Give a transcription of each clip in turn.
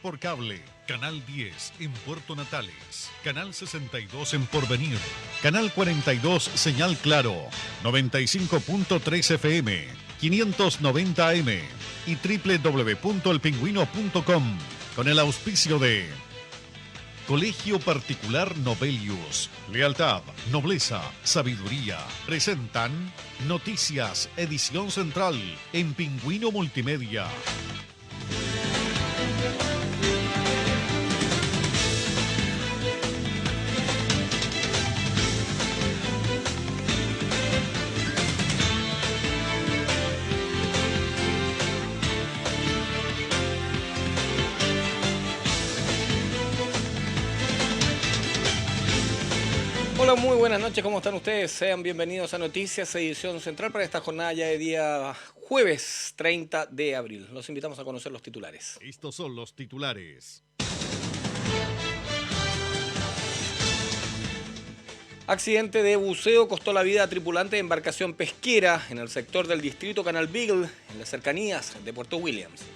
por cable, Canal 10 en Puerto Natales, Canal 62 en Porvenir, Canal 42 Señal Claro, 95.3 FM, 590 AM y www.elpingüino.com con el auspicio de Colegio Particular Novelius. Lealtad, nobleza, sabiduría. Presentan Noticias, edición central en Pingüino Multimedia. Hola, muy buenas noches, ¿cómo están ustedes? Sean bienvenidos a Noticias, edición central para esta jornada ya de día jueves 30 de abril. Los invitamos a conocer los titulares. Estos son los titulares. Accidente de buceo costó la vida a tripulante de embarcación pesquera en el sector del distrito Canal Beagle, en las cercanías de Puerto Williams.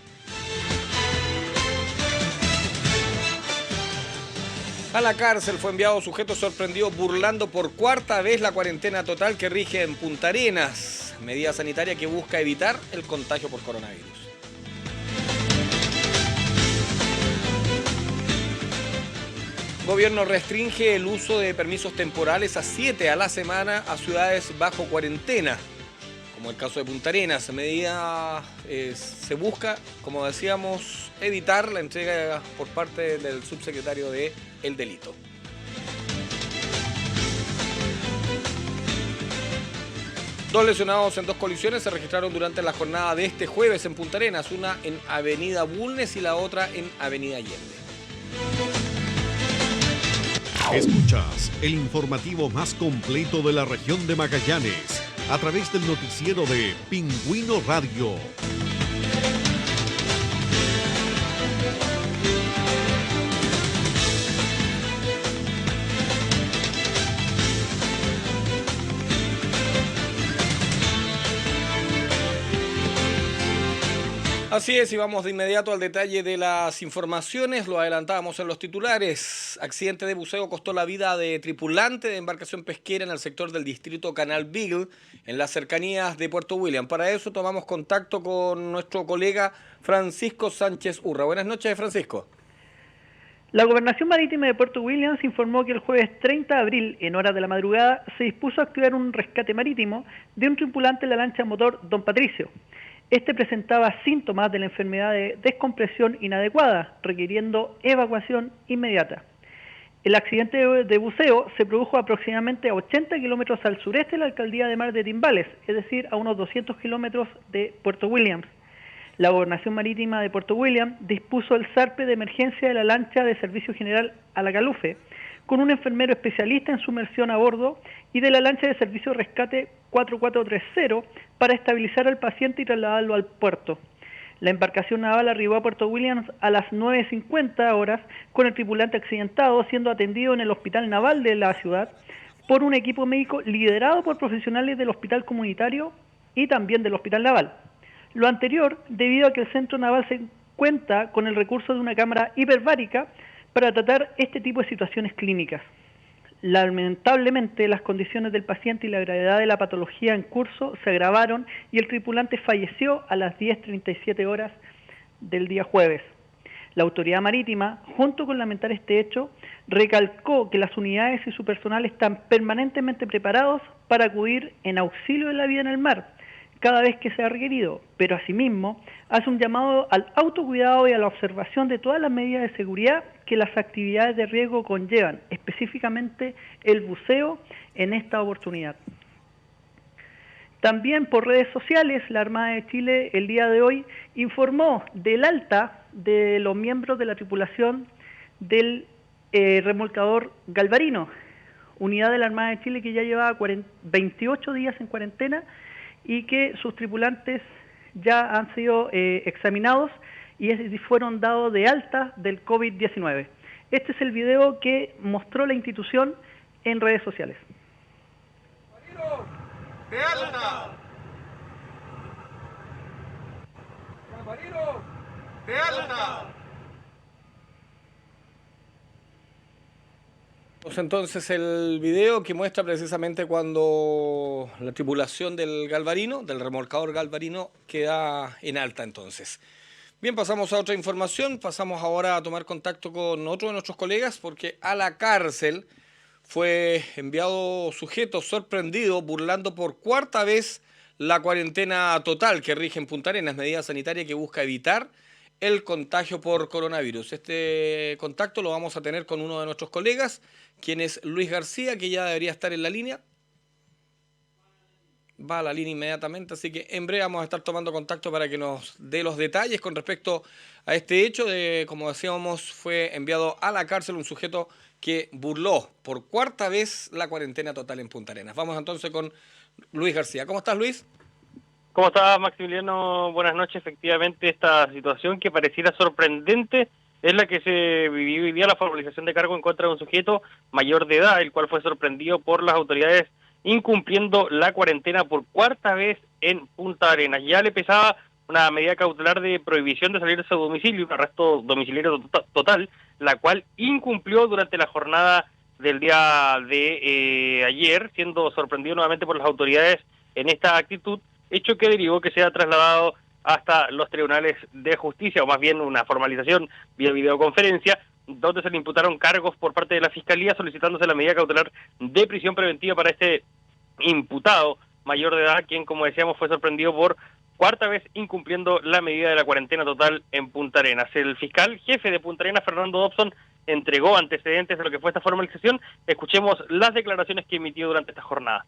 A la cárcel fue enviado sujeto sorprendido burlando por cuarta vez la cuarentena total que rige en Punta Arenas, medida sanitaria que busca evitar el contagio por coronavirus. Gobierno restringe el uso de permisos temporales a 7 a la semana a ciudades bajo cuarentena, como el caso de Punta Arenas. Medida se busca, como decíamos, evitar la entrega por parte del subsecretario de el delito. Dos lesionados en dos colisiones se registraron durante la jornada de este jueves en Punta Arenas, una en Avenida Bulnes y la otra en Avenida Allende. Escuchas el informativo más completo de la región de Magallanes a través del noticiero de Pingüino Radio. Así es, y vamos de inmediato al detalle de las informaciones. Lo adelantábamos en los titulares. Accidente de buceo costó la vida de tripulante de embarcación pesquera en el sector del distrito Canal Beagle, en las cercanías de Puerto Williams. Para eso tomamos contacto con nuestro colega Francisco Sánchez Urra. Buenas noches, Francisco. La Gobernación Marítima de Puerto Williams informó que el jueves 30 de abril, en horas de la madrugada, se dispuso a activar un rescate marítimo de un tripulante de la lancha motor Don Patricio. Este presentaba síntomas de la enfermedad de descompresión inadecuada, requiriendo evacuación inmediata. El accidente de buceo se produjo aproximadamente a 80 kilómetros al sureste de la alcaldía de Mar de Timbales, es decir, a unos 200 kilómetros de Puerto Williams. La Gobernación Marítima de Puerto Williams dispuso el zarpe de emergencia de la lancha de Servicio General Alacalufe, con un enfermero especialista en sumersión a bordo y de la lancha de Servicio de Rescate 4430 para estabilizar al paciente y trasladarlo al puerto. La embarcación naval arribó a Puerto Williams a las 9:50 horas con el tripulante accidentado siendo atendido en el Hospital Naval de la ciudad por un equipo médico liderado por profesionales del Hospital Comunitario y también del Hospital Naval. Lo anterior debido a que el Centro Naval se cuenta con el recurso de una cámara hiperbárica para tratar este tipo de situaciones clínicas. Lamentablemente, las condiciones del paciente y la gravedad de la patología en curso se agravaron y el tripulante falleció a las 10:37 horas del día jueves. La autoridad marítima, junto con lamentar este hecho, recalcó que las unidades y su personal están permanentemente preparados para acudir en auxilio de la vida en el mar, cada vez que sea requerido, pero asimismo hace un llamado al autocuidado y a la observación de todas las medidas de seguridad que las actividades de riesgo conllevan, específicamente el buceo en esta oportunidad. También por redes sociales, la Armada de Chile el día de hoy informó del alta de los miembros de la tripulación del remolcador Galvarino, unidad de la Armada de Chile que ya llevaba 28 días en cuarentena y que sus tripulantes ya han sido examinados y fueron dados de alta del COVID-19. Este es el video que mostró la institución en redes sociales. ¡De alta! ¡De alta! Entonces el video que muestra precisamente cuando la tripulación del Galvarino, del remolcador Galvarino, queda en alta entonces. Bien, pasamos a otra información, pasamos ahora a tomar contacto con otro de nuestros colegas porque a la cárcel fue enviado sujeto sorprendido burlando por cuarta vez la cuarentena total que rige en Punta Arenas, medida sanitaria que busca evitar el contagio por coronavirus. Este contacto lo vamos a tener con uno de nuestros colegas, quien es Luis García, que ya debería estar en la línea. Va a la línea inmediatamente, así que en breve vamos a estar tomando contacto para que nos dé los detalles con respecto a este hecho de, como decíamos, fue enviado a la cárcel un sujeto que burló por cuarta vez la cuarentena total en Punta Arenas. Vamos entonces con Luis García. ¿Cómo estás, Luis? ¿Cómo estás, Maximiliano? Buenas noches. Efectivamente, esta situación que pareciera sorprendente es la que se vivió hoy día, la formalización de cargo en contra de un sujeto mayor de edad, el cual fue sorprendido por las autoridades incumpliendo la cuarentena por cuarta vez en Punta Arenas. Ya le pesaba una medida cautelar de prohibición de salir de su domicilio, un arresto domiciliario total, la cual incumplió durante la jornada del día de ayer, siendo sorprendido nuevamente por las autoridades en esta actitud, hecho que derivó que sea trasladado hasta los tribunales de justicia, o más bien una formalización vía videoconferencia, donde se le imputaron cargos por parte de la Fiscalía solicitándose la medida cautelar de prisión preventiva para este imputado mayor de edad, quien, como decíamos, fue sorprendido por cuarta vez incumpliendo la medida de la cuarentena total en Punta Arenas. El fiscal jefe de Punta Arenas, Fernando Dobson, entregó antecedentes de lo que fue esta formalización. Escuchemos las declaraciones que emitió durante esta jornada.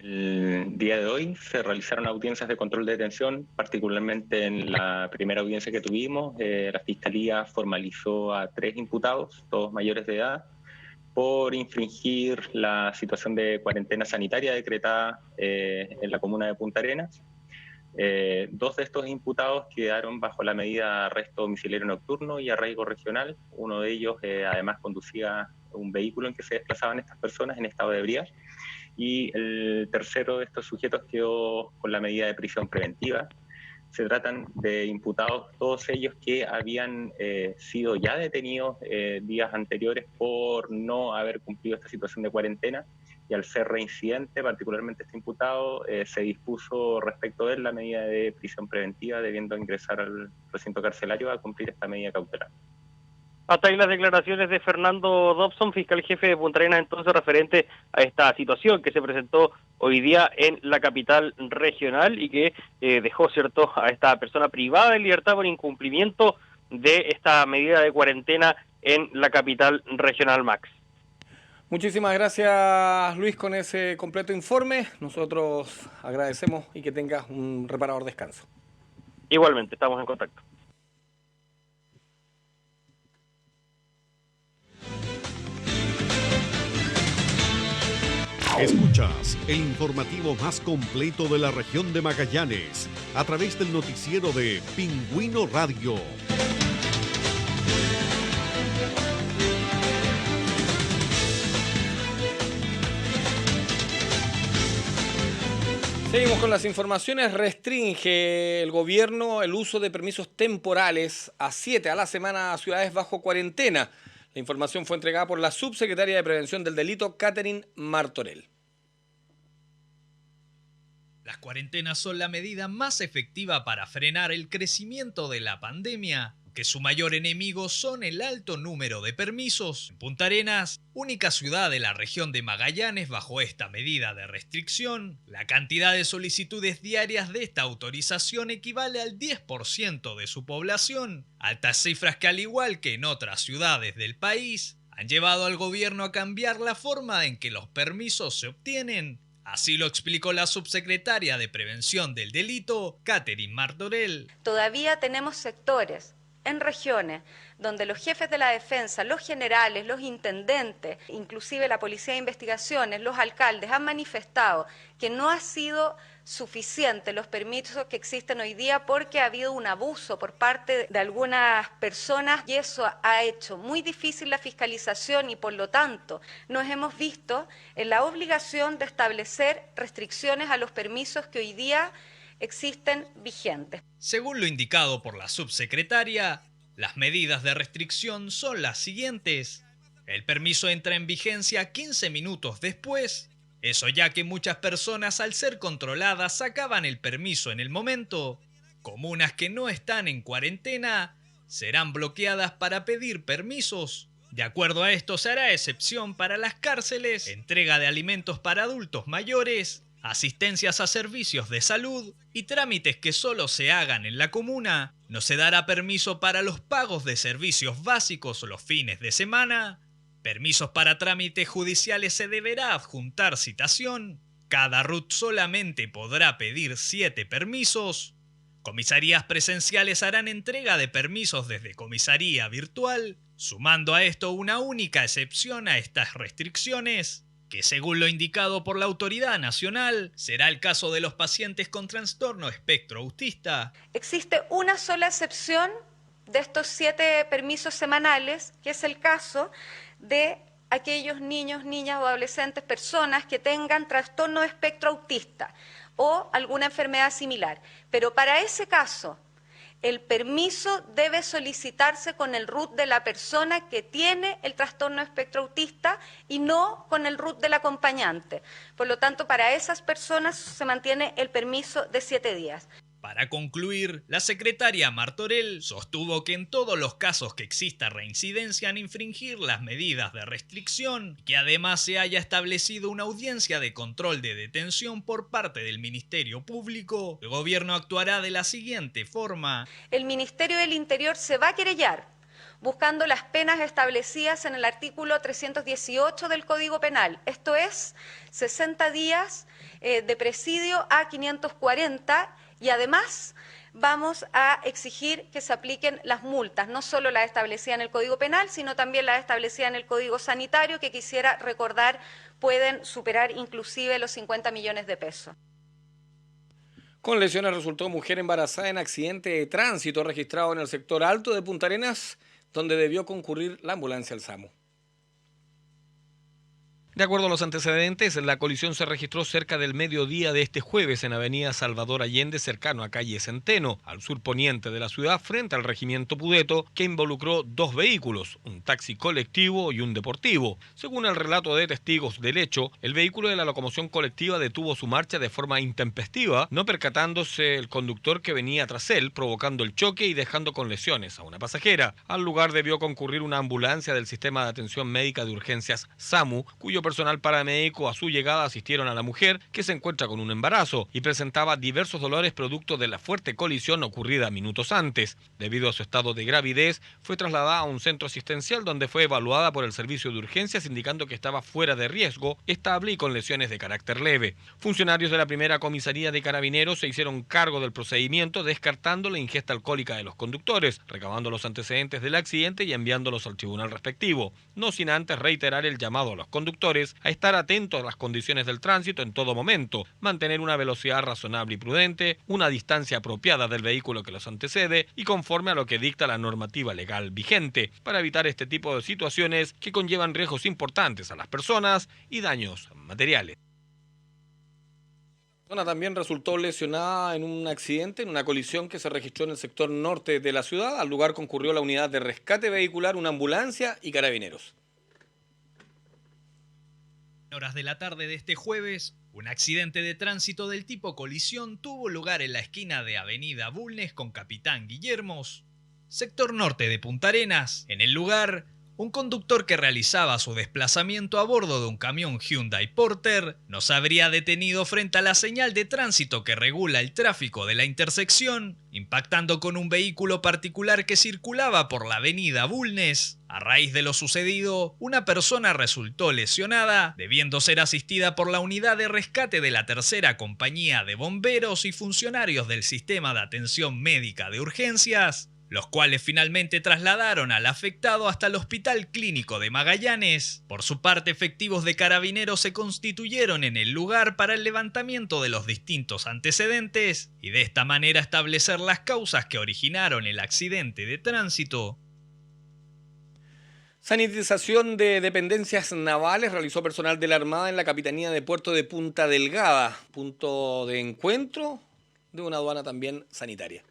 El día de hoy se realizaron audiencias de control de detención, particularmente en la primera audiencia que tuvimos. La Fiscalía formalizó a 3 imputados, todos mayores de edad, por infringir la situación de cuarentena sanitaria decretada en la comuna de Punta Arenas. 2 de estos imputados quedaron bajo la medida de arresto domiciliario nocturno y arraigo regional. Uno de ellos además conducía un vehículo en que se desplazaban estas personas en estado de ebriedad. Y el tercero de estos sujetos quedó con la medida de prisión preventiva. Se tratan de imputados, todos ellos que habían sido ya detenidos días anteriores por no haber cumplido esta situación de cuarentena, y al ser reincidente, particularmente este imputado, se dispuso respecto de él la medida de prisión preventiva, debiendo ingresar al recinto carcelario a cumplir esta medida cautelar. Hasta ahí las declaraciones de Fernando Dobson, fiscal jefe de Punta Arenas, entonces referente a esta situación que se presentó hoy día en la capital regional y que dejó, cierto, a esta persona privada de libertad por incumplimiento de esta medida de cuarentena en la capital regional, Max. Muchísimas gracias, Luis, con ese completo informe. Nosotros agradecemos y que tengas un reparador descanso. Igualmente, estamos en contacto. Escuchas el informativo más completo de la región de Magallanes a través del noticiero de Pingüino Radio. Seguimos con las informaciones. Restringe el gobierno el uso de permisos temporales a 7 a la semana a ciudades bajo cuarentena. La información fue entregada por la subsecretaria de Prevención del Delito, Catherine Martorell. Las cuarentenas son la medida más efectiva para frenar el crecimiento de la pandemia, que su mayor enemigo son el alto número de permisos. En Punta Arenas, única ciudad de la región de Magallanes bajo esta medida de restricción, la cantidad de solicitudes diarias de esta autorización equivale al 10% de su población, altas cifras que, al igual que en otras ciudades del país, han llevado al gobierno a cambiar la forma en que los permisos se obtienen. Así lo explicó la subsecretaria de Prevención del Delito, Catherine Martorell. Todavía tenemos sectores en regiones donde los jefes de la defensa, los generales, los intendentes, inclusive la Policía de Investigaciones, los alcaldes han manifestado que no ha sido suficiente los permisos que existen hoy día porque ha habido un abuso por parte de algunas personas y eso ha hecho muy difícil la fiscalización y por lo tanto nos hemos visto en la obligación de establecer restricciones a los permisos que hoy día existen vigentes. Según lo indicado por la subsecretaria, las medidas de restricción son las siguientes. El permiso entra en vigencia 15 minutos después. Eso ya que muchas personas, al ser controladas, sacaban el permiso en el momento. Comunas que no están en cuarentena serán bloqueadas para pedir permisos. De acuerdo a esto, se hará excepción para las cárceles, entrega de alimentos para adultos mayores, asistencias a servicios de salud y trámites que solo se hagan en la comuna. No se dará permiso para los pagos de servicios básicos los fines de semana. Permisos para trámites judiciales se deberá adjuntar citación. Cada RUT solamente podrá pedir 7 permisos. Comisarías presenciales harán entrega de permisos desde comisaría virtual, sumando a esto una única excepción a estas restricciones, que según lo indicado por la autoridad nacional, será el caso de los pacientes con trastorno espectro autista. Existe una sola excepción de estos 7 permisos semanales, que es el caso de aquellos niños, niñas o adolescentes, personas que tengan trastorno de espectro autista o alguna enfermedad similar. Pero para ese caso, el permiso debe solicitarse con el RUT de la persona que tiene el trastorno de espectro autista y no con el RUT del acompañante. Por lo tanto, para esas personas se mantiene el permiso de 7 días. Para concluir, la secretaria Martorell sostuvo que en todos los casos que exista reincidencia en infringir las medidas de restricción, que además se haya establecido una audiencia de control de detención por parte del Ministerio Público, el gobierno actuará de la siguiente forma. El Ministerio del Interior se va a querellar buscando las penas establecidas en el artículo 318 del Código Penal. Esto es 60 días de presidio a 540. Y además vamos a exigir que se apliquen las multas, no solo las establecidas en el Código Penal, sino también las establecidas en el Código Sanitario, que quisiera recordar pueden superar inclusive los 50 millones de pesos. Con lesiones resultó mujer embarazada en accidente de tránsito registrado en el sector alto de Punta Arenas, donde debió concurrir la ambulancia al SAMU. De acuerdo a los antecedentes, la colisión se registró cerca del mediodía de este jueves en Avenida Salvador Allende, cercano a calle Centeno, al surponiente de la ciudad, frente al regimiento Pudeto, que involucró 2 vehículos, un taxi colectivo y un deportivo. Según el relato de testigos del hecho, el vehículo de la locomoción colectiva detuvo su marcha de forma intempestiva, no percatándose el conductor que venía tras él, provocando el choque y dejando con lesiones a una pasajera. Al lugar debió concurrir una ambulancia del Sistema de Atención Médica de Urgencias SAMU, cuyo personal paramédico a su llegada asistieron a la mujer, que se encuentra con un embarazo y presentaba diversos dolores producto de la fuerte colisión ocurrida minutos antes. Debido a su estado de gravidez, fue trasladada a un centro asistencial donde fue evaluada por el servicio de urgencias, indicando que estaba fuera de riesgo, estable y con lesiones de carácter leve. Funcionarios de la primera comisaría de Carabineros se hicieron cargo del procedimiento, descartando la ingesta alcohólica de los conductores, recabando los antecedentes del accidente y enviándolos al tribunal respectivo, no sin antes reiterar el llamado a los conductores a estar atentos a las condiciones del tránsito en todo momento, mantener una velocidad razonable y prudente, una distancia apropiada del vehículo que los antecede y conforme a lo que dicta la normativa legal vigente, para evitar este tipo de situaciones que conllevan riesgos importantes a las personas y daños materiales. La persona también resultó lesionada en un accidente, en una colisión que se registró en el sector norte de la ciudad. Al lugar concurrió la unidad de rescate vehicular, una ambulancia y carabineros. Horas de la tarde de este jueves, un accidente de tránsito del tipo colisión tuvo lugar en la esquina de Avenida Bulnes con Capitán Guillermos, sector norte de Punta Arenas. En el lugar, un conductor que realizaba su desplazamiento a bordo de un camión Hyundai Porter no se habría detenido frente a la señal de tránsito que regula el tráfico de la intersección, impactando con un vehículo particular que circulaba por la avenida Bulnes. A raíz de lo sucedido, una persona resultó lesionada, debiendo ser asistida por la unidad de rescate de la tercera compañía de bomberos y funcionarios del sistema de atención médica de urgencias, los cuales finalmente trasladaron al afectado hasta el Hospital Clínico de Magallanes. Por su parte, efectivos de Carabineros se constituyeron en el lugar para el levantamiento de los distintos antecedentes y de esta manera establecer las causas que originaron el accidente de tránsito. Sanitización de dependencias navales realizó personal de la Armada en la Capitanía de Puerto de Punta Delgada, punto de encuentro de una aduana también sanitaria.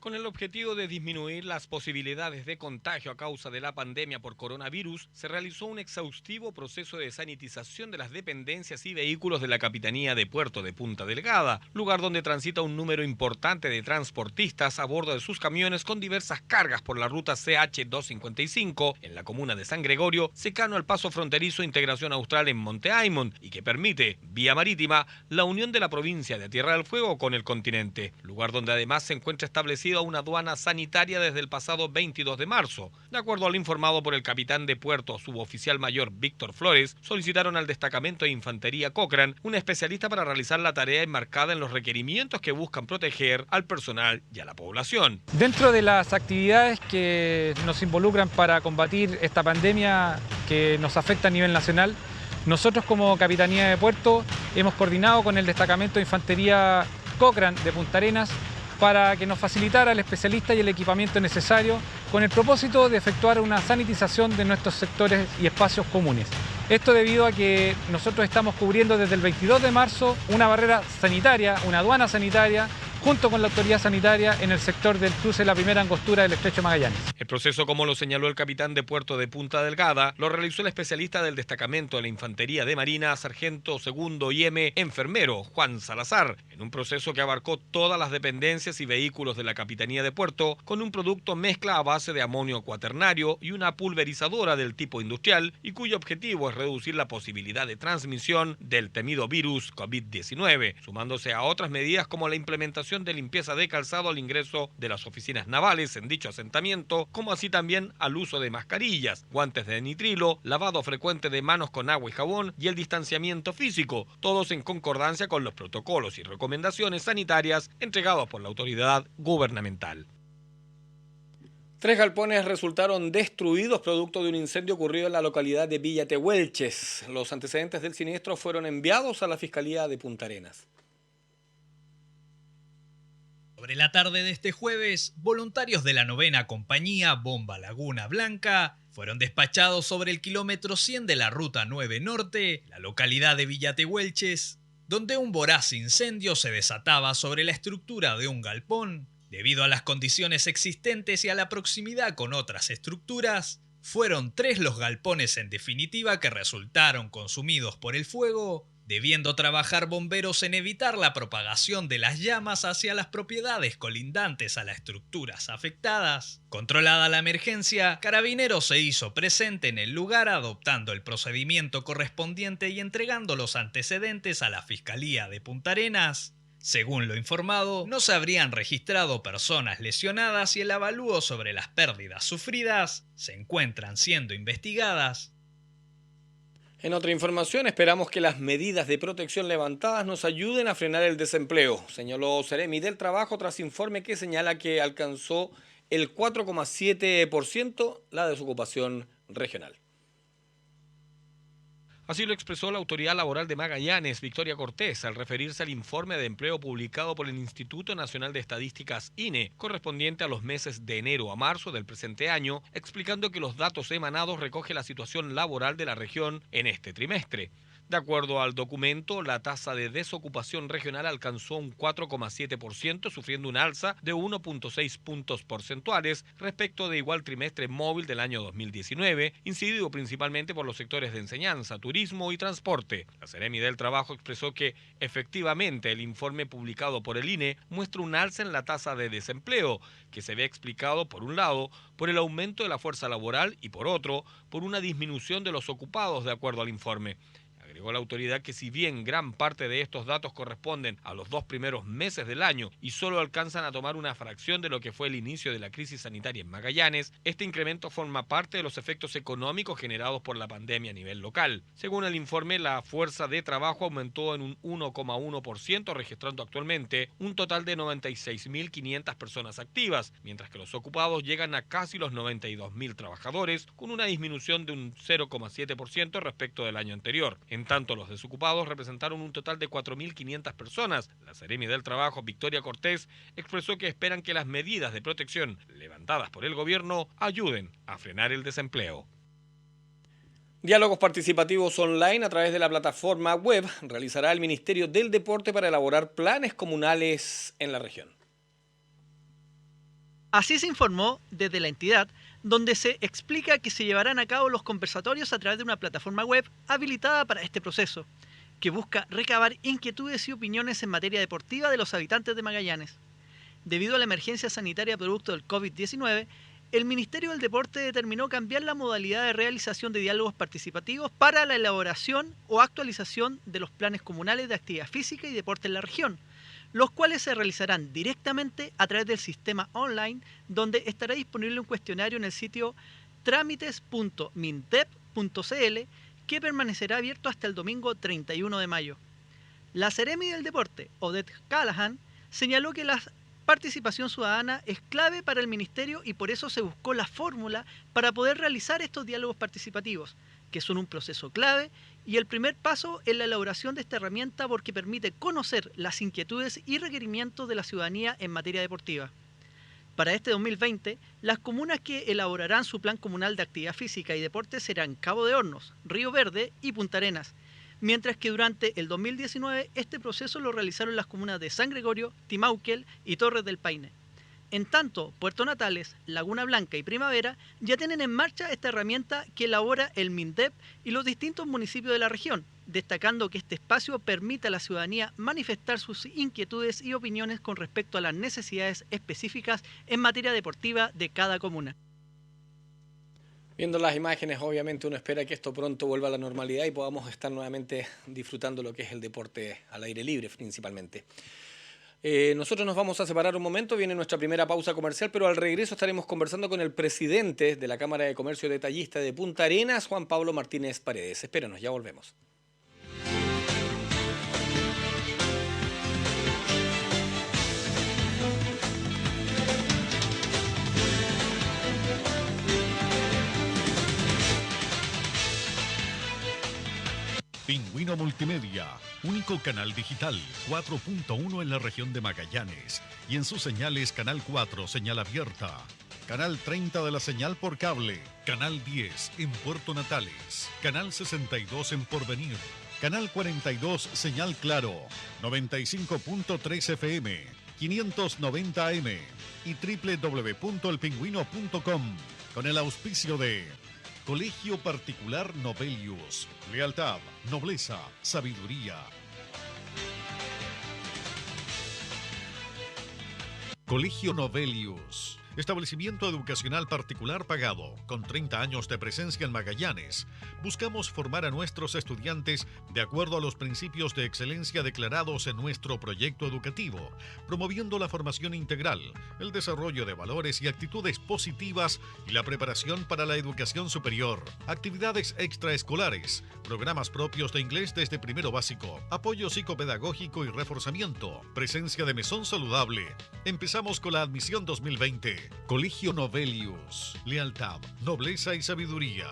Con el objetivo de disminuir las posibilidades de contagio a causa de la pandemia por coronavirus, se realizó un exhaustivo proceso de sanitización de las dependencias y vehículos de la Capitanía de Puerto de Punta Delgada, lugar donde transita un número importante de transportistas a bordo de sus camiones con diversas cargas por la ruta CH255 en la comuna de San Gregorio, cercano al paso fronterizo Integración Austral en Monte Aymon, y que permite, vía marítima, la unión de la provincia de Tierra del Fuego con el continente, lugar donde además se encuentra establecido a una aduana sanitaria desde el pasado 22 de marzo. De acuerdo a lo informado por el capitán de puerto, suboficial mayor Víctor Flores, solicitaron al destacamento de infantería Cochrane un especialista para realizar la tarea enmarcada en los requerimientos que buscan proteger al personal y a la población. Dentro de las actividades que nos involucran para combatir esta pandemia que nos afecta a nivel nacional, nosotros como Capitanía de Puerto hemos coordinado con el destacamento de infantería Cochrane de Punta Arenas para que nos facilitara el especialista y el equipamiento necesario con el propósito de efectuar una sanitización de nuestros sectores y espacios comunes. Esto debido a que nosotros estamos cubriendo desde el 22 de marzo una barrera sanitaria, una aduana sanitaria, junto con la autoridad sanitaria en el sector del cruce de la primera angostura del Estrecho Magallanes. El proceso, como lo señaló el capitán de puerto de Punta Delgada, lo realizó el especialista del destacamento de la Infantería de Marina, sargento segundo IM, enfermero Juan Salazar, en un proceso que abarcó todas las dependencias y vehículos de la Capitanía de Puerto con un producto mezcla a base de amonio cuaternario y una pulverizadora del tipo industrial y cuyo objetivo es reducir la posibilidad de transmisión del temido virus COVID-19, sumándose a otras medidas como la implementación de limpieza de calzado al ingreso de las oficinas navales en dicho asentamiento, como así también al uso de mascarillas, guantes de nitrilo, lavado frecuente de manos con agua y jabón y el distanciamiento físico, todos en concordancia con los protocolos y recomendaciones sanitarias entregados por la autoridad gubernamental. 3 galpones resultaron destruidos producto de un incendio ocurrido en la localidad de Villa Tehuelches. Los antecedentes del siniestro fueron enviados a la Fiscalía de Punta Arenas. Sobre la tarde de este jueves, voluntarios de la 9ª Compañía Bomba Laguna Blanca fueron despachados sobre el kilómetro 100 de la Ruta 9 Norte, la localidad de Villa Tehuelches, donde un voraz incendio se desataba sobre la estructura de un galpón. Debido a las condiciones existentes y a la proximidad con otras estructuras, fueron 3 los galpones en definitiva que resultaron consumidos por el fuego, debiendo trabajar bomberos en evitar la propagación de las llamas hacia las propiedades colindantes a las estructuras afectadas. Controlada la emergencia, Carabineros se hizo presente en el lugar adoptando el procedimiento correspondiente y entregando los antecedentes a la Fiscalía de Punta Arenas. Según lo informado, no se habrían registrado personas lesionadas y el avalúo sobre las pérdidas sufridas se encuentran siendo investigadas. En otra información, esperamos que las medidas de protección levantadas nos ayuden a frenar el desempleo, señaló Seremi del Trabajo tras informe que señala que alcanzó el 4,7% la desocupación regional. Así lo expresó la Autoridad Laboral de Magallanes, Victoria Cortés, al referirse al informe de empleo publicado por el Instituto Nacional de Estadísticas INE, correspondiente a los meses de enero a marzo del presente año, explicando que los datos emanados recogen la situación laboral de la región en este trimestre. De acuerdo al documento, la tasa de desocupación regional alcanzó un 4,7%, sufriendo un alza de 1,6 puntos porcentuales respecto de igual trimestre móvil del año 2019, incidido principalmente por los sectores de enseñanza, turismo y transporte. La Seremi del Trabajo expresó que, efectivamente, el informe publicado por el INE muestra un alza en la tasa de desempleo, que se ve explicado, por un lado, por el aumento de la fuerza laboral y, por otro, por una disminución de los ocupados, de acuerdo al informe. Agregó la autoridad que si bien gran parte de estos datos corresponden a los 2 primeros meses del año y solo alcanzan a tomar una fracción de lo que fue el inicio de la crisis sanitaria en Magallanes, este incremento forma parte de los efectos económicos generados por la pandemia a nivel local. Según el informe, la fuerza de trabajo aumentó en un 1,1%, registrando actualmente un total de 96.500 personas activas, mientras que los ocupados llegan a casi los 92.000 trabajadores, con una disminución de un 0,7% respecto del año anterior. En tanto, los desocupados representaron un total de 4.500 personas. La Seremi del Trabajo, Victoria Cortés, expresó que esperan que las medidas de protección levantadas por el gobierno ayuden a frenar el desempleo. Diálogos participativos online a través de la plataforma web realizará el Ministerio del Deporte para elaborar planes comunales en la región. Así se informó desde la entidad, donde se explica que se llevarán a cabo los conversatorios a través de una plataforma web habilitada para este proceso, que busca recabar inquietudes y opiniones en materia deportiva de los habitantes de Magallanes. Debido a la emergencia sanitaria producto del COVID-19, el Ministerio del Deporte determinó cambiar la modalidad de realización de diálogos participativos para la elaboración o actualización de los planes comunales de actividad física y deporte en la región, los cuales se realizarán directamente a través del sistema online, donde estará disponible un cuestionario en el sitio trámites.mindep.cl que permanecerá abierto hasta el domingo 31 de mayo. La Seremi del Deporte, Odette Callahan, señaló que la participación ciudadana es clave para el Ministerio y por eso se buscó la fórmula para poder realizar estos diálogos participativos, que son un proceso clave y el primer paso en la elaboración de esta herramienta porque permite conocer las inquietudes y requerimientos de la ciudadanía en materia deportiva. Para este 2020, las comunas que elaborarán su plan comunal de actividad física y deporte serán Cabo de Hornos, Río Verde y Punta Arenas, mientras que durante el 2019 este proceso lo realizaron las comunas de San Gregorio, Timauquel y Torres del Paine. En tanto, Puerto Natales, Laguna Blanca y Primavera ya tienen en marcha esta herramienta que elabora el MINDEP y los distintos municipios de la región, destacando que este espacio permite a la ciudadanía manifestar sus inquietudes y opiniones con respecto a las necesidades específicas en materia deportiva de cada comuna. Viendo las imágenes, obviamente uno espera que esto pronto vuelva a la normalidad y podamos estar nuevamente disfrutando lo que es el deporte al aire libre principalmente. Nosotros nos vamos a separar un momento, viene nuestra primera pausa comercial, pero al regreso estaremos conversando con el presidente de la Cámara de Comercio Detallista de Punta Arenas, Juan Pablo Martínez Paredes. Espérenos, ya volvemos. Pingüino Multimedia, único canal digital 4.1 en la región de Magallanes y en sus señales Canal 4, señal abierta, Canal 30 de la señal por cable, Canal 10 en Puerto Natales, Canal 62 en Porvenir, Canal 42 señal claro, 95.3 FM, 590 AM y www.elpingüino.com con el auspicio de Colegio Particular Novelius. Lealtad, nobleza, sabiduría. Colegio Novelius. Establecimiento educacional particular pagado, con 30 años de presencia en Magallanes. Buscamos formar a nuestros estudiantes de acuerdo a los principios de excelencia declarados en nuestro proyecto educativo, promoviendo la formación integral, el desarrollo de valores y actitudes positivas y la preparación para la educación superior. Actividades extraescolares, programas propios de inglés desde primero básico, apoyo psicopedagógico y reforzamiento, presencia de mesón saludable. Empezamos con la admisión 2020. Colegio Novelius. Lealtad, nobleza y sabiduría.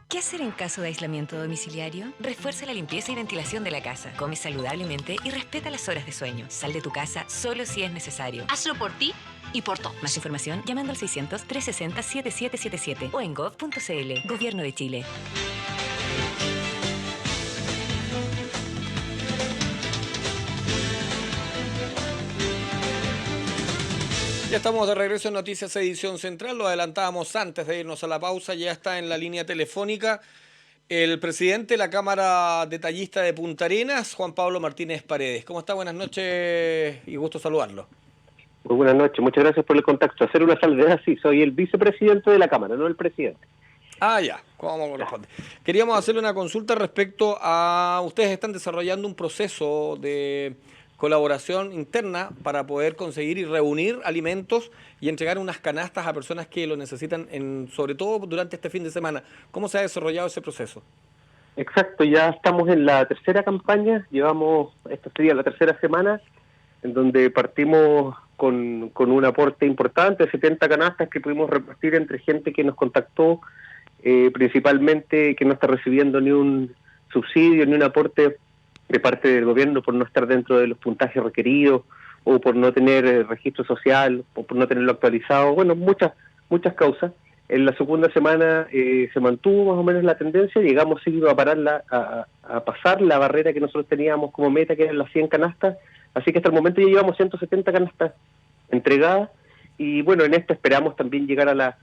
¿Qué hacer en caso de aislamiento domiciliario? Refuerza la limpieza y ventilación de la casa. Come saludablemente y respeta las horas de sueño. Sal de tu casa solo si es necesario. Hazlo por ti y por todos. Más información llamando al 600-360-7777 o en gov.cl. Gobierno de Chile. Ya estamos de regreso en Noticias Edición Central, lo adelantábamos antes de irnos a la pausa, ya está en la línea telefónica el presidente de la Cámara Detallista de Punta Arenas, Juan Pablo Martínez Paredes. ¿Cómo está? Buenas noches y gusto saludarlo. Muy buenas noches, muchas gracias por el contacto. Hacer una salvedad, sí, soy el vicepresidente de la Cámara, no el presidente. Ah, ya, ¿cómo corresponde? Queríamos hacerle una consulta respecto a... Ustedes están desarrollando un proceso de colaboración interna para poder conseguir y reunir alimentos y entregar unas canastas a personas que lo necesitan, sobre todo durante este fin de semana. ¿Cómo se ha desarrollado ese proceso? Exacto, ya estamos en la tercera campaña, esta sería la tercera semana, en donde partimos con un aporte importante, 70 canastas que pudimos repartir entre gente que nos contactó, principalmente que no está recibiendo ni un subsidio, ni un aporte de parte del gobierno por no estar dentro de los puntajes requeridos o por no tener registro social o por no tenerlo actualizado. Bueno, muchas causas. En la segunda semana se mantuvo más o menos la tendencia, llegamos seguido a pasar la barrera que nosotros teníamos como meta, que eran las 100 canastas, así que hasta el momento ya llevamos 170 canastas entregadas. Y bueno, en esto esperamos también llegar a las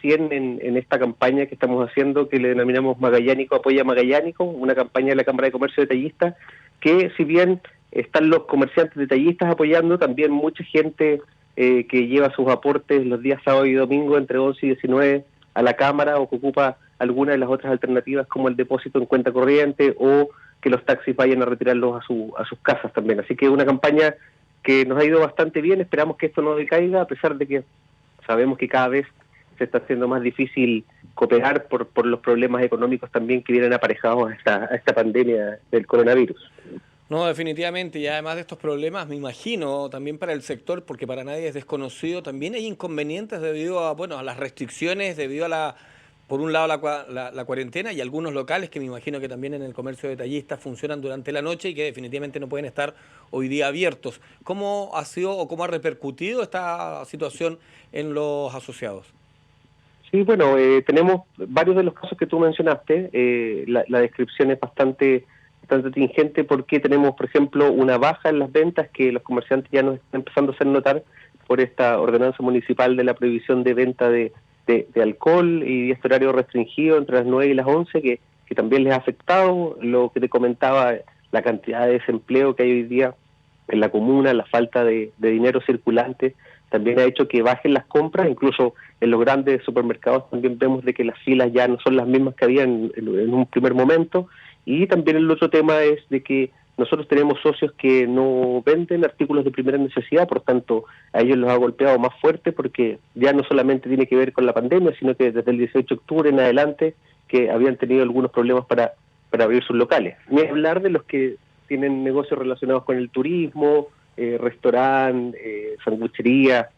100 en esta campaña que estamos haciendo, que le denominamos Magallánico Apoya Magallánico, una campaña de la Cámara de Comercio Detallista, que si bien están los comerciantes detallistas apoyando, también mucha gente que lleva sus aportes los días sábado y domingo entre 11 y 19 a la Cámara, o que ocupa alguna de las otras alternativas como el depósito en cuenta corriente, o que los taxis vayan a retirarlos a sus casas también. Así que es una campaña que nos ha ido bastante bien. Esperamos que esto no decaiga, a pesar de que sabemos que cada vez se está haciendo más difícil cooperar por los problemas económicos también que vienen aparejados a esta pandemia del coronavirus. No, definitivamente, y además de estos problemas, me imagino, también para el sector, porque para nadie es desconocido, también hay inconvenientes debido a las restricciones, debido a por un lado la cuarentena, y algunos locales que me imagino que también en el comercio detallista funcionan durante la noche y que definitivamente no pueden estar hoy día abiertos. ¿Cómo ha sido o cómo ha repercutido esta situación en los asociados? Sí, bueno, tenemos varios de los casos que tú mencionaste. La descripción es bastante tingente, porque tenemos, por ejemplo, una baja en las ventas que los comerciantes ya nos están empezando a hacer notar por esta ordenanza municipal de la prohibición de venta de alcohol y este horario restringido entre las 9 y las 11, que también les ha afectado. Lo que te comentaba, la cantidad de desempleo que hay hoy día en la comuna, la falta de dinero circulante, también ha hecho que bajen las compras. Incluso en los grandes supermercados también vemos de que las filas ya no son las mismas que había en un primer momento. Y también el otro tema es de que nosotros tenemos socios que no venden artículos de primera necesidad, por tanto a ellos los ha golpeado más fuerte, porque ya no solamente tiene que ver con la pandemia, sino que desde el 18 de octubre en adelante que habían tenido algunos problemas para abrir sus locales. Ni hablar de los que tienen negocios relacionados con el turismo, restaurante, sanguchería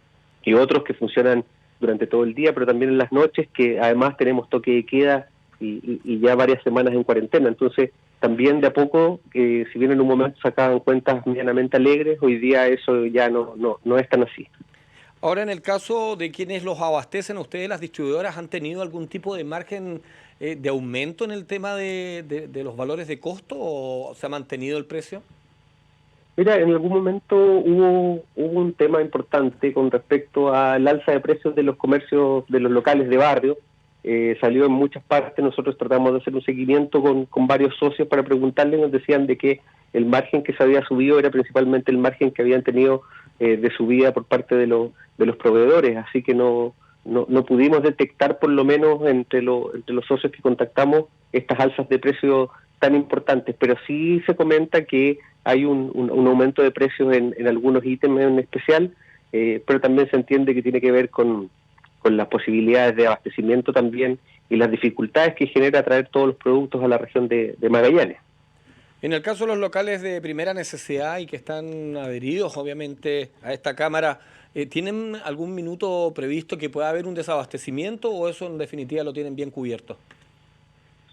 y otros que funcionan durante todo el día, pero también en las noches, que además tenemos toque de queda y ya varias semanas en cuarentena. Entonces también de a poco, si bien en un momento sacaban cuentas medianamente alegres, hoy día eso ya no es tan así. Ahora, en el caso de quienes los abastecen, ¿ustedes, las distribuidoras, han tenido algún tipo de margen de aumento en el tema de los valores de costo, o se ha mantenido el precio? Mira, en algún momento hubo un tema importante con respecto al alza de precios de los comercios, de los locales de barrio. Salió en muchas partes. Nosotros tratamos de hacer un seguimiento con varios socios para preguntarles. Nos decían de que el margen que se había subido era principalmente el margen que habían tenido de subida por parte de los proveedores, así que no pudimos detectar, por lo menos entre los socios que contactamos, estas alzas de precios tan importantes. Pero sí se comenta que hay un aumento de precios en algunos ítems en especial, pero también se entiende que tiene que ver con las posibilidades de abastecimiento también y las dificultades que genera traer todos los productos a la región de Magallanes. En el caso de los locales de primera necesidad y que están adheridos obviamente a esta Cámara, ¿tienen algún minuto previsto que pueda haber un desabastecimiento, o eso en definitiva lo tienen bien cubierto?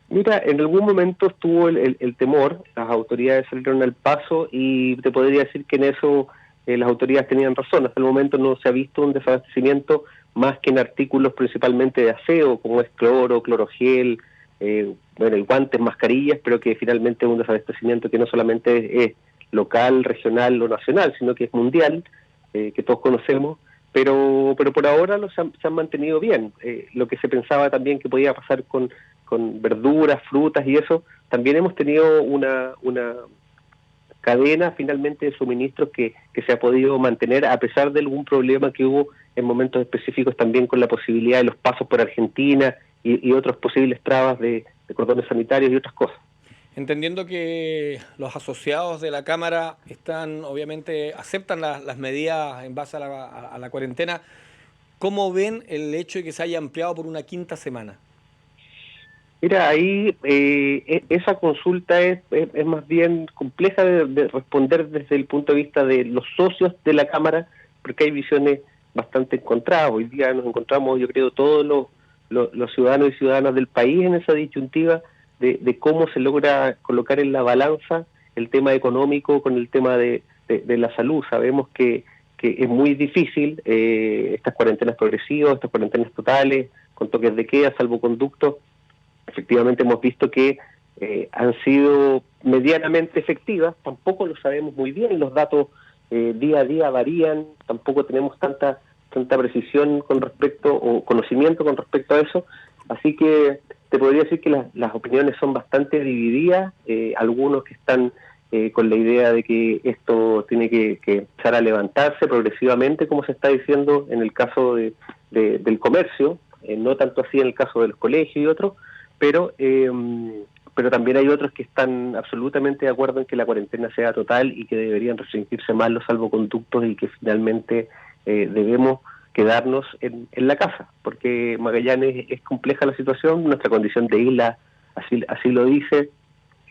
Mira, en algún momento estuvo el temor, las autoridades salieron al paso, y te podría decir que en eso las autoridades tenían razón. Hasta el momento no se ha visto un desabastecimiento, más que en artículos principalmente de aseo, como es cloro, clorogel, y guantes, mascarillas, pero que finalmente es un desabastecimiento que no solamente es local, regional o nacional, sino que es mundial, que todos conocemos, pero por ahora se han mantenido bien. Lo que se pensaba también que podía pasar con verduras, frutas y eso, también hemos tenido una cadena finalmente de suministros que se ha podido mantener, a pesar de algún problema que hubo en momentos específicos también con la posibilidad de los pasos por Argentina y otros posibles trabas de cordones sanitarios y otras cosas. Entendiendo que los asociados de la Cámara obviamente aceptan las medidas en base a la cuarentena, ¿cómo ven el hecho de que se haya ampliado por una quinta semana? Mira, ahí esa consulta es más bien compleja de responder desde el punto de vista de los socios de la Cámara, porque hay visiones bastante encontradas. Hoy día nos encontramos, yo creo, todos los ciudadanos y ciudadanas del país en esa disyuntiva de cómo se logra colocar en la balanza el tema económico con el tema de la salud. Sabemos que es muy difícil estas cuarentenas progresivas, estas cuarentenas totales, con toques de queda, salvoconductos. Efectivamente hemos visto que han sido medianamente efectivas, tampoco lo sabemos muy bien. Los datos día a día varían, tampoco tenemos tanta precisión con respecto o conocimiento con respecto a eso, así que te podría decir que las opiniones son bastante divididas, algunos que están con la idea de que esto tiene que empezar a levantarse progresivamente, como se está diciendo en el caso del comercio, no tanto así en el caso de los colegios y otros, pero también hay otros que están absolutamente de acuerdo en que la cuarentena sea total y que deberían restringirse más los salvoconductos y que finalmente debemos quedarnos en la casa, porque Magallanes es compleja la situación, nuestra condición de isla así lo dice,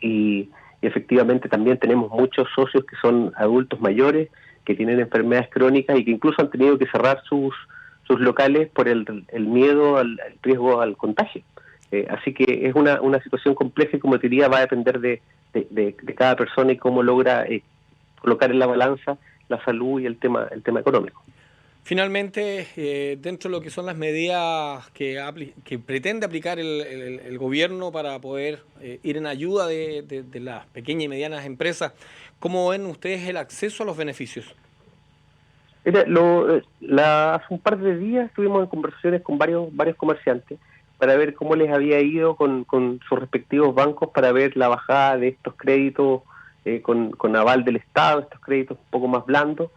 y efectivamente también tenemos muchos socios que son adultos mayores, que tienen enfermedades crónicas y que incluso han tenido que cerrar sus locales por el miedo al riesgo al contagio. Así que es una situación compleja y, como te diría, va a depender de cada persona y cómo logra colocar en la balanza la salud y el tema económico. Finalmente, dentro de lo que son las medidas que pretende aplicar el gobierno para poder ir en ayuda de las pequeñas y medianas empresas, ¿cómo ven ustedes el acceso a los beneficios? Mira, hace un par de días estuvimos en conversaciones con varios comerciantes para ver cómo les había ido con sus respectivos bancos, para ver la bajada de estos créditos con aval del Estado, estos créditos un poco más blandos.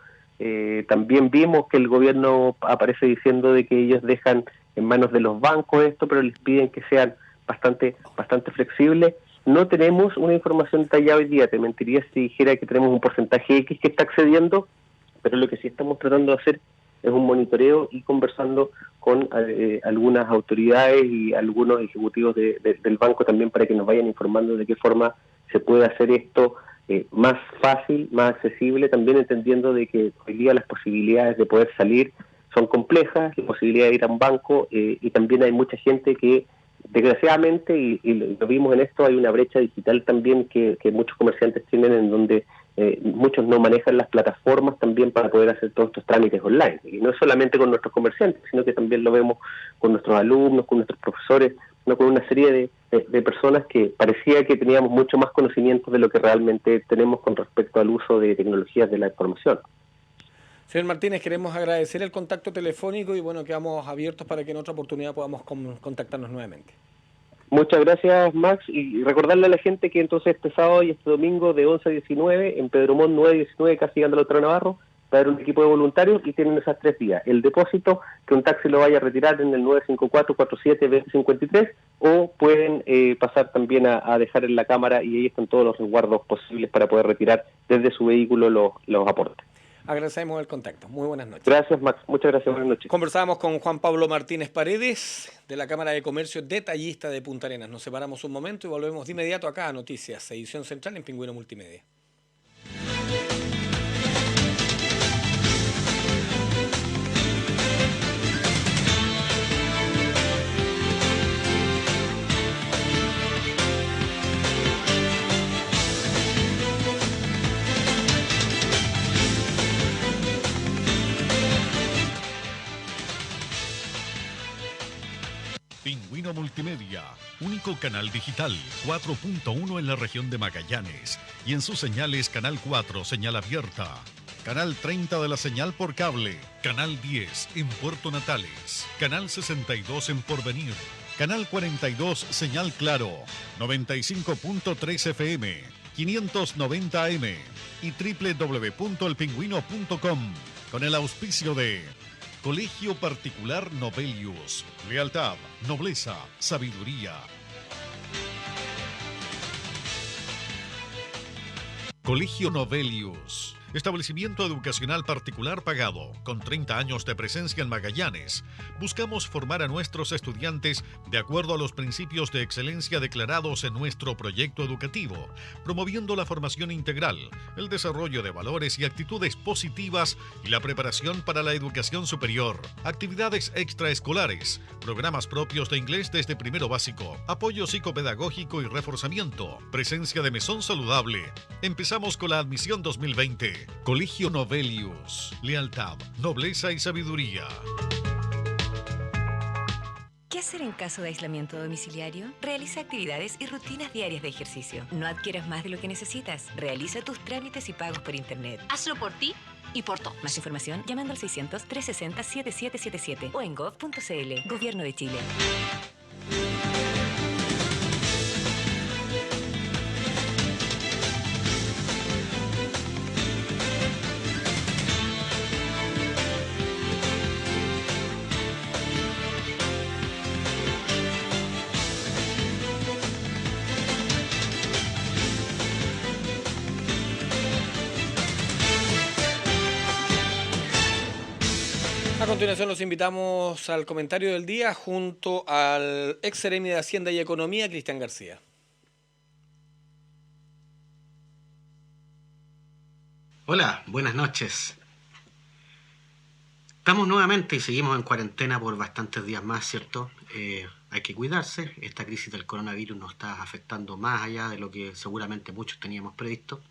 También vimos que el gobierno aparece diciendo de que ellos dejan en manos de los bancos esto, pero les piden que sean bastante flexibles. No tenemos una información detallada hoy día, te mentiría si dijera que tenemos un porcentaje X que está accediendo, pero lo que sí estamos tratando de hacer es un monitoreo y conversando con algunas autoridades y algunos ejecutivos del banco también, para que nos vayan informando de qué forma se puede hacer esto más fácil, más accesible, también entendiendo de que hoy día las posibilidades de poder salir son complejas, la posibilidad de ir a un banco, y también hay mucha gente que desgraciadamente, y lo vimos en esto, hay una brecha digital también que muchos comerciantes tienen, en donde muchos no manejan las plataformas también para poder hacer todos estos trámites online. Y no es solamente con nuestros comerciantes, sino que también lo vemos con nuestros alumnos, con nuestros profesores, no, con una serie de personas que parecía que teníamos mucho más conocimiento de lo que realmente tenemos con respecto al uso de tecnologías de la información. Señor Martínez, queremos agradecer el contacto telefónico y bueno, quedamos abiertos para que en otra oportunidad podamos contactarnos nuevamente. Muchas gracias, Max, y recordarle a la gente que entonces este sábado y este domingo de 11 a 19 en Pedro Montt 919, casi llegando a la Otra Navarro, va a haber un equipo de voluntarios y tienen esas 3 días. El depósito, que un taxi lo vaya a retirar en el 954-47-2053, o pueden pasar también a dejar en la cámara, y ahí están todos los resguardos posibles para poder retirar desde su vehículo los aportes. Agradecemos el contacto. Muy buenas noches. Gracias, Max. Muchas gracias. Buenas noches. Conversábamos con Juan Pablo Martínez Paredes, de la Cámara de Comercio Detallista de Punta Arenas. Nos separamos un momento y volvemos de inmediato acá a Noticias, edición central en Pingüino Multimedia. Pingüino Multimedia, único canal digital 4.1 en la región de Magallanes y en sus señales Canal 4, señal abierta, Canal 30 de la señal por cable, Canal 10 en Puerto Natales, Canal 62 en Porvenir, Canal 42 señal claro, 95.3 FM, 590 AM y www.elpingüino.com, con el auspicio de Colegio Particular Novelius. Lealtad, nobleza, sabiduría. Colegio Novelius. Establecimiento educacional particular pagado, con 30 años de presencia en Magallanes. Buscamos formar a nuestros estudiantes de acuerdo a los principios de excelencia declarados en nuestro proyecto educativo, promoviendo la formación integral, el desarrollo de valores y actitudes positivas y la preparación para la educación superior. Actividades extraescolares, programas propios de inglés desde primero básico, apoyo psicopedagógico y reforzamiento, presencia de mesón saludable. Empezamos con la admisión 2020. Colegio Novelius. Lealtad, nobleza y sabiduría. ¿Qué hacer en caso de aislamiento domiciliario? Realiza actividades y rutinas diarias de ejercicio. No adquieras más de lo que necesitas. Realiza tus trámites y pagos por internet. Hazlo por ti y por todo. Más información llamando al 600-360-7777 o en gov.cl. Gobierno de Chile. A continuación los invitamos al comentario del día junto al ex seremi de Hacienda y Economía, Cristian García. Hola, buenas noches. Estamos nuevamente y seguimos en cuarentena por bastantes días más, ¿cierto? Hay que cuidarse. Esta crisis del coronavirus nos está afectando más allá de lo que seguramente muchos teníamos previsto.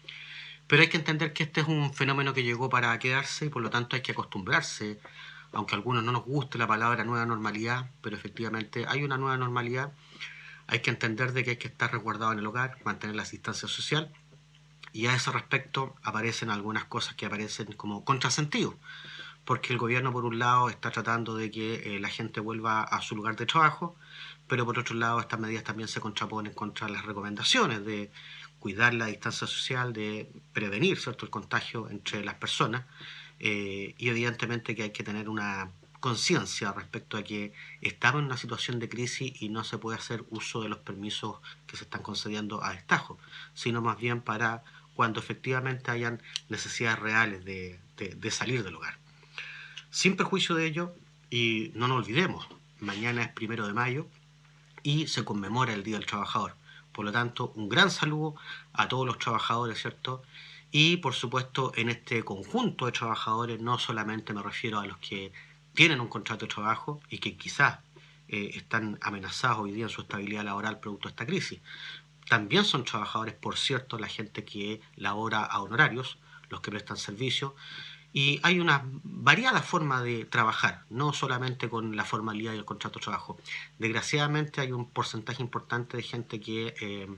Pero hay que entender que este es un fenómeno que llegó para quedarse y por lo tanto hay que acostumbrarse. Aunque a algunos no nos guste la palabra nueva normalidad, pero efectivamente hay una nueva normalidad. Hay que entender de que hay que estar resguardado en el hogar, mantener la distancia social. Y a ese respecto aparecen algunas cosas que aparecen como contrasentido. Porque el gobierno, por un lado, está tratando de que la gente vuelva a su lugar de trabajo, pero por otro lado, estas medidas también se contraponen contra las recomendaciones de cuidar la distancia social, de prevenir, ¿cierto?, el contagio entre las personas. Y evidentemente que hay que tener una conciencia respecto a que estamos en una situación de crisis y no se puede hacer uso de los permisos que se están concediendo a destajo, sino más bien para cuando efectivamente hayan necesidades reales de salir del hogar. Sin perjuicio de ello, y no nos olvidemos, mañana es 1 de mayo y se conmemora el Día del Trabajador. Por lo tanto, un gran saludo a todos los trabajadores, ¿cierto? Y, por supuesto, en este conjunto de trabajadores no solamente me refiero a los que tienen un contrato de trabajo y que quizás están amenazados hoy día en su estabilidad laboral producto de esta crisis. También son trabajadores, por cierto, la gente que labora a honorarios, los que prestan servicio. Y hay una variada forma de trabajar, no solamente con la formalidad y el contrato de trabajo. Desgraciadamente hay un porcentaje importante de gente que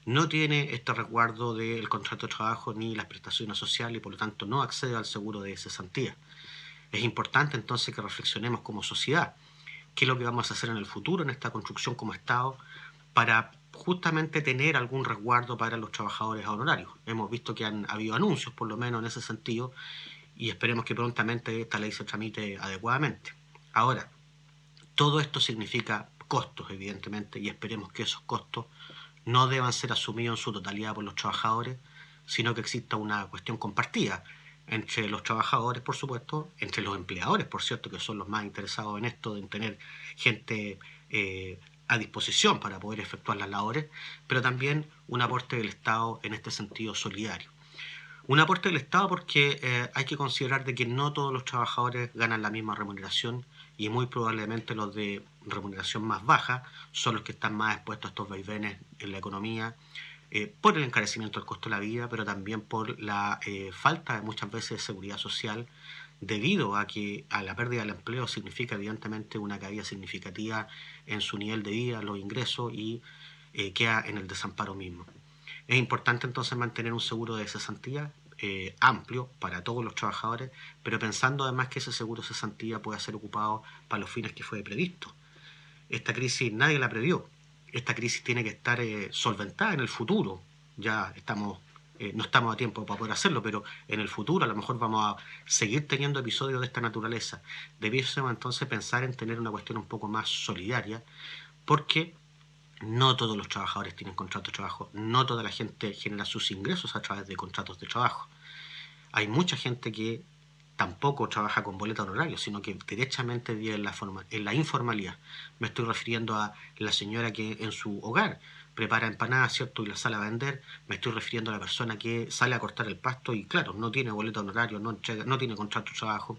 no tiene este resguardo del contrato de trabajo ni las prestaciones sociales y por lo tanto no accede al seguro de cesantía. Es importante entonces que reflexionemos como sociedad qué es lo que vamos a hacer en el futuro en esta construcción como Estado para justamente tener algún resguardo para los trabajadores honorarios. Hemos visto que han habido anuncios por lo menos en ese sentido y esperemos que prontamente esta ley se tramite adecuadamente. Ahora, todo esto significa costos evidentemente y esperemos que esos costos no deban ser asumidos en su totalidad por los trabajadores, sino que exista una cuestión compartida entre los trabajadores, por supuesto, entre los empleadores, por cierto, que son los más interesados en esto, de tener gente a disposición para poder efectuar las labores, pero también un aporte del Estado en este sentido solidario. Un aporte del Estado porque hay que considerar de que no todos los trabajadores ganan la misma remuneración y muy probablemente los de remuneración más baja son los que están más expuestos a estos vaivenes en la economía por el encarecimiento del costo de la vida, pero también por la falta de muchas veces de seguridad social debido a que a la pérdida del empleo significa evidentemente una caída significativa en su nivel de vida, los ingresos y queda en el desamparo mismo. Es importante entonces mantener un seguro de cesantía amplio para todos los trabajadores, pero pensando además que ese seguro de cesantía pueda ser ocupado para los fines que fue previsto. Esta crisis nadie la previó. Esta crisis tiene que estar solventada en el futuro. Ya no estamos a tiempo para poder hacerlo, pero en el futuro a lo mejor vamos a seguir teniendo episodios de esta naturaleza. Debiésemos entonces pensar en tener una cuestión un poco más solidaria, porque no todos los trabajadores tienen contrato de trabajo, no toda la gente genera sus ingresos a través de contratos de trabajo. Hay mucha gente que tampoco trabaja con boleta honorario, sino que derechamente vive en la informalidad. Me estoy refiriendo a la señora que en su hogar prepara empanadas, ¿cierto?, y las sale a vender. Me estoy refiriendo a la persona que sale a cortar el pasto y, claro, no tiene boleta honorario, no tiene contrato de trabajo.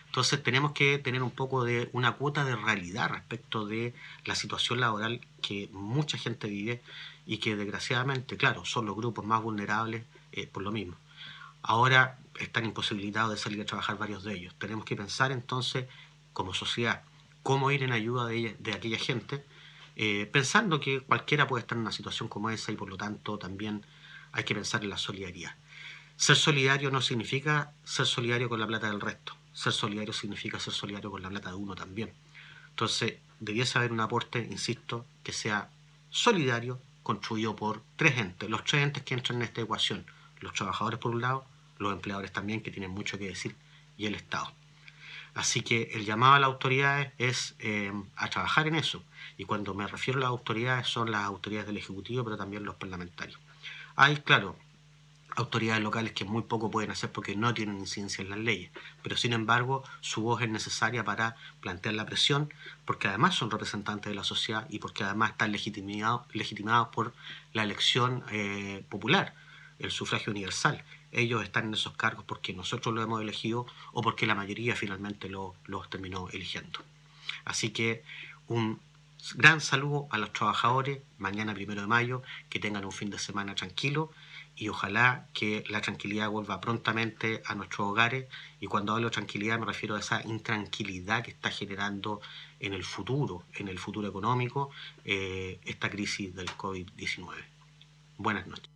Entonces tenemos que tener un poco de una cuota de realidad respecto de la situación laboral que mucha gente vive y que desgraciadamente, claro, son los grupos más vulnerables por lo mismo. Ahora están imposibilitados de salir a trabajar varios de ellos. Tenemos que pensar entonces, como sociedad, cómo ir en ayuda de aquella gente, pensando que cualquiera puede estar en una situación como esa y por lo tanto también hay que pensar en la solidaridad. Ser solidario no significa ser solidario con la plata del resto. Ser solidario significa ser solidario con la plata de uno también. Entonces, debiese haber un aporte, insisto, que sea solidario, construido por tres entes. Los tres entes que entran en esta ecuación. Los trabajadores por un lado, los empleadores también, que tienen mucho que decir, y el Estado. Así que el llamado a las autoridades es a trabajar en eso. Y cuando me refiero a las autoridades, son las autoridades del Ejecutivo, pero también los parlamentarios. Hay, claro, autoridades locales que muy poco pueden hacer porque no tienen incidencia en las leyes, pero sin embargo su voz es necesaria para plantear la presión, porque además son representantes de la sociedad y porque además están legitimados por la elección popular, el sufragio universal. Ellos están en esos cargos porque nosotros los hemos elegido o porque la mayoría finalmente los terminó eligiendo. Así que un gran saludo a los trabajadores, mañana 1 de mayo, que tengan un fin de semana tranquilo y ojalá que la tranquilidad vuelva prontamente a nuestros hogares. Y cuando hablo de tranquilidad me refiero a esa intranquilidad que está generando en el futuro económico, esta crisis del COVID-19. Buenas noches.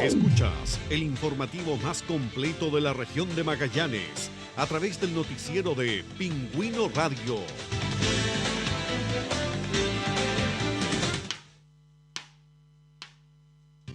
Escuchas el informativo más completo de la región de Magallanes a través del noticiero de Pingüino Radio.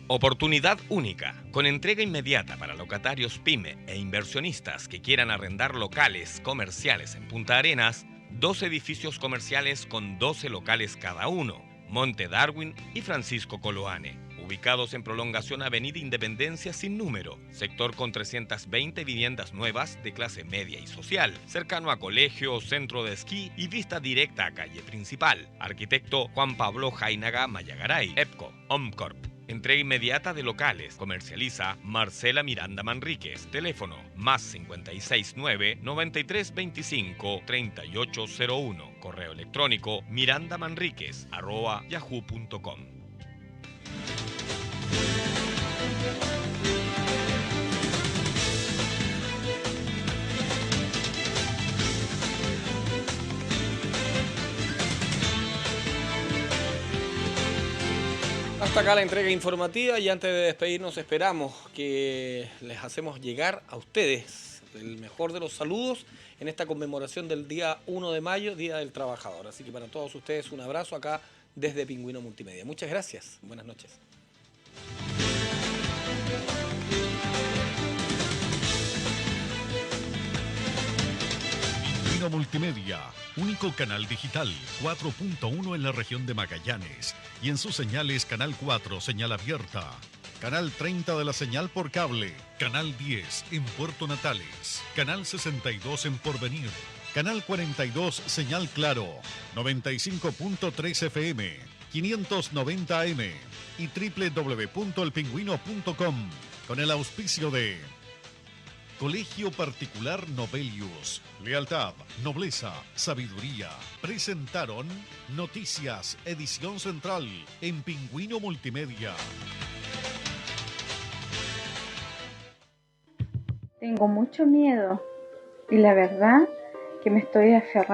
Oportunidad única, con entrega inmediata para locatarios PYME e inversionistas que quieran arrendar locales comerciales en Punta Arenas, 2 edificios comerciales con 12 locales cada uno, Monte Darwin y Francisco Coloane, ubicados en prolongación Avenida Independencia sin número, sector con 320 viviendas nuevas de clase media y social, cercano a colegio, centro de esquí y vista directa a calle principal. Arquitecto Juan Pablo Jainaga Mayagaray, EPCO, OMCORP. Entrega inmediata de locales. Comercializa Marcela Miranda Manríquez. Teléfono +569 9325 3801. Correo electrónico mirandamanriquez@yahoo.com. Hasta acá la entrega informativa y antes de despedirnos esperamos que les hacemos llegar a ustedes el mejor de los saludos en esta conmemoración del día 1 de mayo, Día del Trabajador. Así que para todos ustedes un abrazo acá desde Pingüino Multimedia. Muchas gracias. Buenas noches. Pingüino Multimedia, único canal digital 4.1 en la región de Magallanes y en sus señales Canal 4, señal abierta, Canal 30 de la señal por cable, Canal 10 en Puerto Natales, Canal 62 en Porvenir, Canal 42 señal claro, 95.3 FM, 590 AM y www.elpingüino.com con el auspicio de Colegio Particular Novelius. Lealtad, nobleza, sabiduría. Presentaron Noticias, edición central en Pingüino Multimedia. Tengo mucho miedo y la verdad que me estoy aferrando.